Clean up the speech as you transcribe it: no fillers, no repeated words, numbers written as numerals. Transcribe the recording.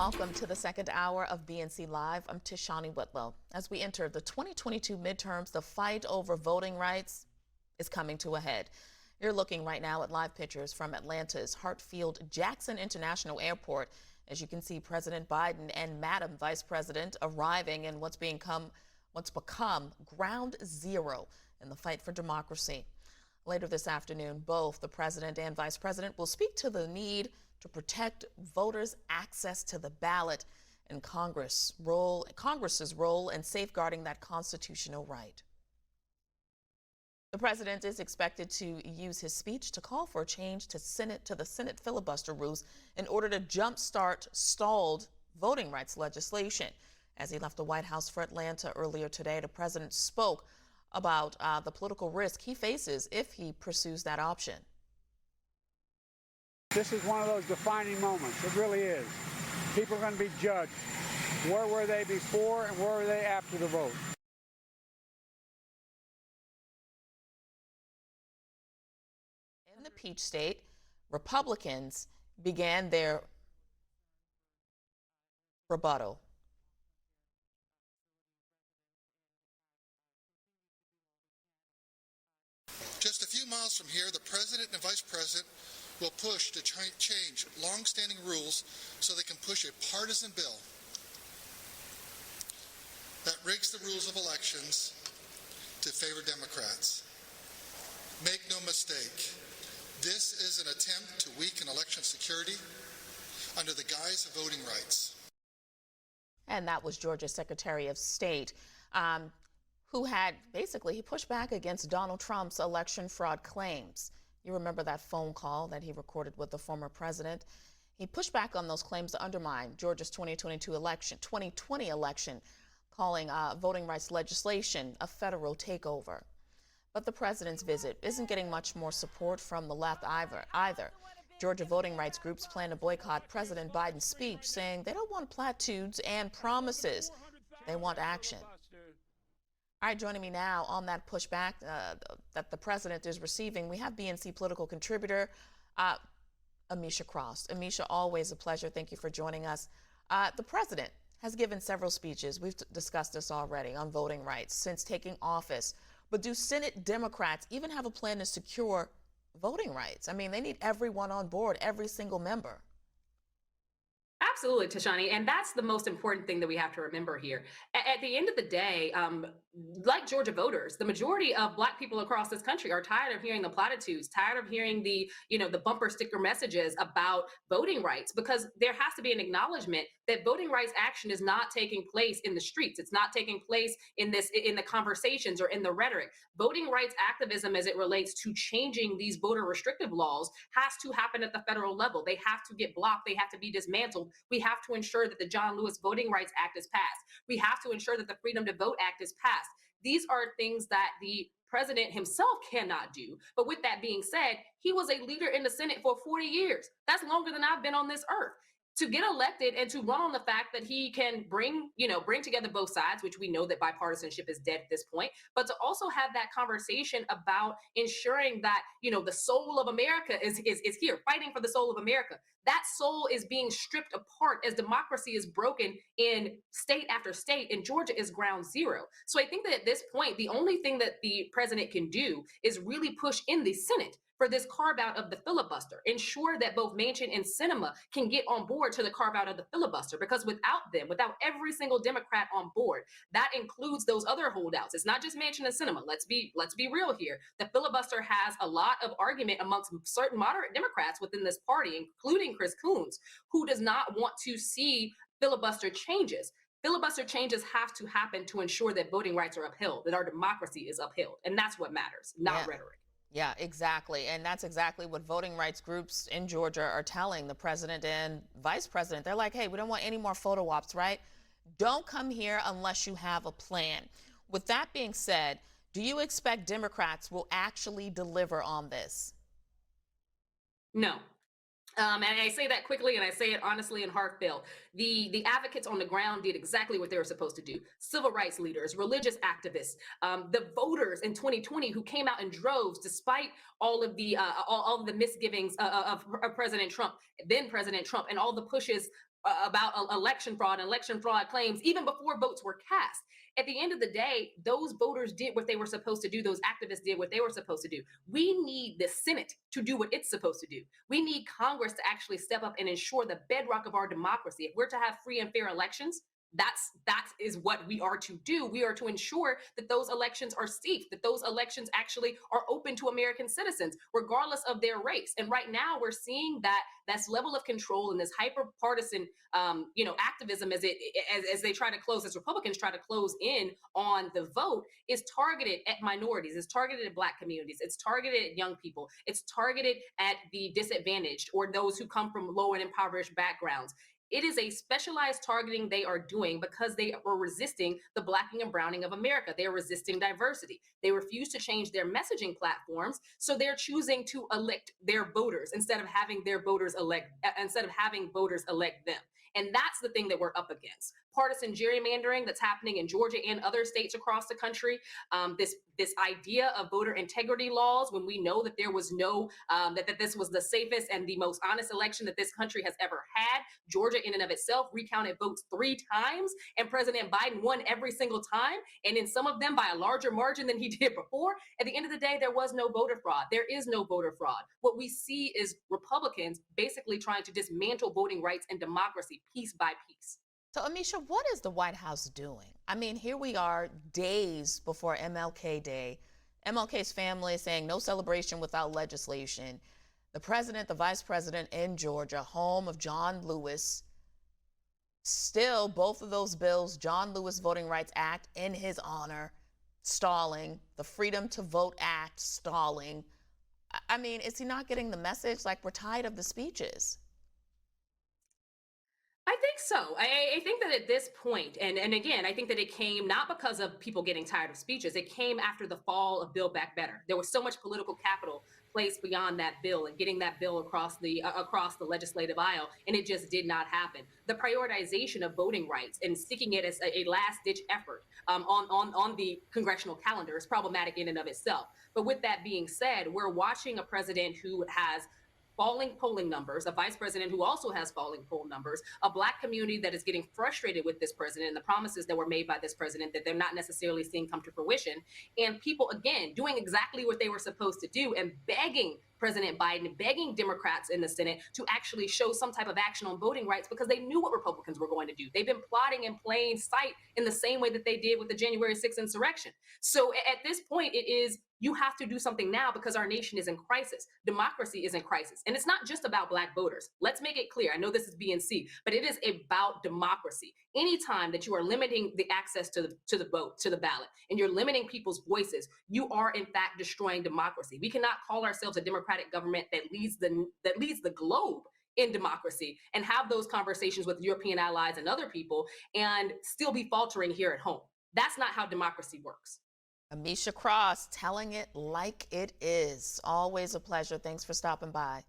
Welcome to the second hour of BNC Live. I'm Tishani Whitlow. As we enter the 2022 midterms, the fight over voting rights is coming to a head. You're looking right now at live pictures from Atlanta's Hartsfield-Jackson International Airport. As you can see, President Biden and Madam Vice President arriving in what's become ground zero in the fight for democracy. Later this afternoon, both the president and vice president will speak to the need to protect voters' access to the ballot and Congress's role in safeguarding that constitutional right. The president is expected to use his speech to call for a change to the Senate filibuster rules in order to jumpstart stalled voting rights legislation. As he left the White House for Atlanta earlier today, the president spoke about the political risk he faces if he pursues that option. This is one of those defining moments. It really is. People are going to be judged. Where were they before and where were they after the vote? In the Peach State, Republicans began their rebuttal. Just a few miles from here, the president and vice president will push to change long-standing rules so they can push a partisan bill that rigs the rules of elections to favor Democrats. Make no mistake, this is an attempt to weaken election security under the guise of voting rights. And that was Georgia's Secretary of State, who had he pushed back against Donald Trump's election fraud claims. You remember that phone call that he recorded with the former president? He pushed back on those claims to undermine Georgia's 2020 election, calling voting rights legislation a federal takeover. But the president's visit isn't getting much more support from the left either. Georgia voting rights groups plan to boycott President Biden's speech, saying they don't want platitudes and promises. They want action. All right, joining me now on that pushback that the president is receiving, we have BNC political contributor Ameshia Cross. Ameshia, always a pleasure. Thank you for joining us. The president has given several speeches. We've discussed this already on voting rights since taking office. But do Senate Democrats even have a plan to secure voting rights? I mean, they need everyone on board, every single member. Absolutely, Tashani. And that's the most important thing that we have to remember here. At the end of the day, like Georgia voters, the majority of Black people across this country are tired of hearing the platitudes, tired of hearing the bumper sticker messages about voting rights, because there has to be an acknowledgement that voting rights action is not taking place in the streets. It's not taking place in the conversations or in the rhetoric. Voting rights activism as it relates to changing these voter restrictive laws has to happen at the federal level. They have to get blocked. They have to be dismantled. We have to ensure that the John Lewis Voting Rights Act is passed. We have to ensure that the Freedom to Vote Act is passed. These are things that the president himself cannot do. But with that being said, he was a leader in the Senate for 40 years. That's longer than I've been on this earth. To get elected and to run on the fact that he can bring together both sides, which we know that bipartisanship is dead at this point, but to also have that conversation about ensuring that, the soul of America is here, fighting for the soul of America. That soul is being stripped apart as democracy is broken in state after state, and Georgia is ground zero. So I think that at this point, the only thing that the president can do is really push in the Senate for this carve out of the filibuster, ensure that both Manchin and Sinema can get on board to the carve out of the filibuster, because without them, without every single Democrat on board, that includes those other holdouts. It's not just Manchin and Sinema. Let's be real here. The filibuster has a lot of argument amongst certain moderate Democrats within this party, including Chris Coons, who does not want to see filibuster changes. Filibuster changes have to happen to ensure that voting rights are upheld, that our democracy is upheld. And that's what matters, not rhetoric. Yeah, exactly. And that's exactly what voting rights groups in Georgia are telling the president and vice president. They're like, hey, we don't want any more photo ops, right? Don't come here unless you have a plan. With that being said, do you expect Democrats will actually deliver on this? No. And I say that quickly, and I say it honestly and heartfelt. The advocates on the ground did exactly what they were supposed to do. Civil rights leaders, religious activists, the voters in 2020 who came out in droves despite all of the misgivings of President Trump, then President Trump, and all the pushes about election fraud and election fraud claims even before votes were cast. At the end of the day, those voters did what they were supposed to do. Those activists did what they were supposed to do. We need the Senate to do what it's supposed to do. We need Congress to actually step up and ensure the bedrock of our democracy. If we're to have free and fair elections, that is what we are to do. We are to ensure that those elections are safe, that those elections actually are open to American citizens, regardless of their race. And right now, we're seeing that this level of control and this hyper partisan, activism as they try to close, as Republicans try to close in on the vote, is targeted at minorities, it's targeted at Black communities, it's targeted at young people, it's targeted at the disadvantaged or those who come from low and impoverished backgrounds. It is a specialized targeting they are doing because they are resisting the blacking and browning of America. They are resisting diversity. They refuse to change their messaging platforms, so they're choosing to elect their voters instead of having voters elect them. And that's the thing that we're up against. Partisan gerrymandering that's happening in Georgia and other states across the country. This idea of voter integrity laws, when we know that there was no that this was the safest and the most honest election that this country has ever had. Georgia, in and of itself, recounted votes 3 times, and President Biden won every single time, and in some of them by a larger margin than he did before. At the end of the day, there was no voter fraud. There is no voter fraud. What we see is Republicans basically trying to dismantle voting rights and democracy piece by piece. So, Ameshia, what is the White House doing? I mean, here we are days before MLK Day. MLK's family is saying no celebration without legislation. The president, the vice president in Georgia, home of John Lewis, still both of those bills, John Lewis Voting Rights Act in his honor, stalling, the Freedom to Vote Act stalling. I mean, is he not getting the message? Like, we're tired of the speeches. I think so. I think that at this point, and again, I think that it came not because of people getting tired of speeches. It came after the fall of Build Back Better. There was so much political capital placed beyond that bill and getting that bill across the legislative aisle, and it just did not happen. The prioritization of voting rights and sticking it as a last-ditch effort on the congressional calendar is problematic in and of itself. But with that being said, we're watching a president who has falling polling numbers, a vice president who also has falling poll numbers, a Black community that is getting frustrated with this president and the promises that were made by this president that they're not necessarily seeing come to fruition, and people, again, doing exactly what they were supposed to do and begging President Biden, begging Democrats in the Senate to actually show some type of action on voting rights because they knew what Republicans were going to do. They've been plotting in plain sight in the same way that they did with the January 6th insurrection. So at this point, it is, you have to do something now because our nation is in crisis. Democracy is in crisis. And it's not just about Black voters. Let's make it clear. I know this is BNC, but it is about democracy. Anytime that you are limiting the access to the vote, to the ballot, and you're limiting people's voices, you are in fact destroying democracy. We cannot call ourselves a democratic government that leads the globe in democracy and have those conversations with European allies and other people and still be faltering here at home. That's not how democracy works. Ameshia Cross telling it like it is. Always a pleasure. Thanks for stopping by.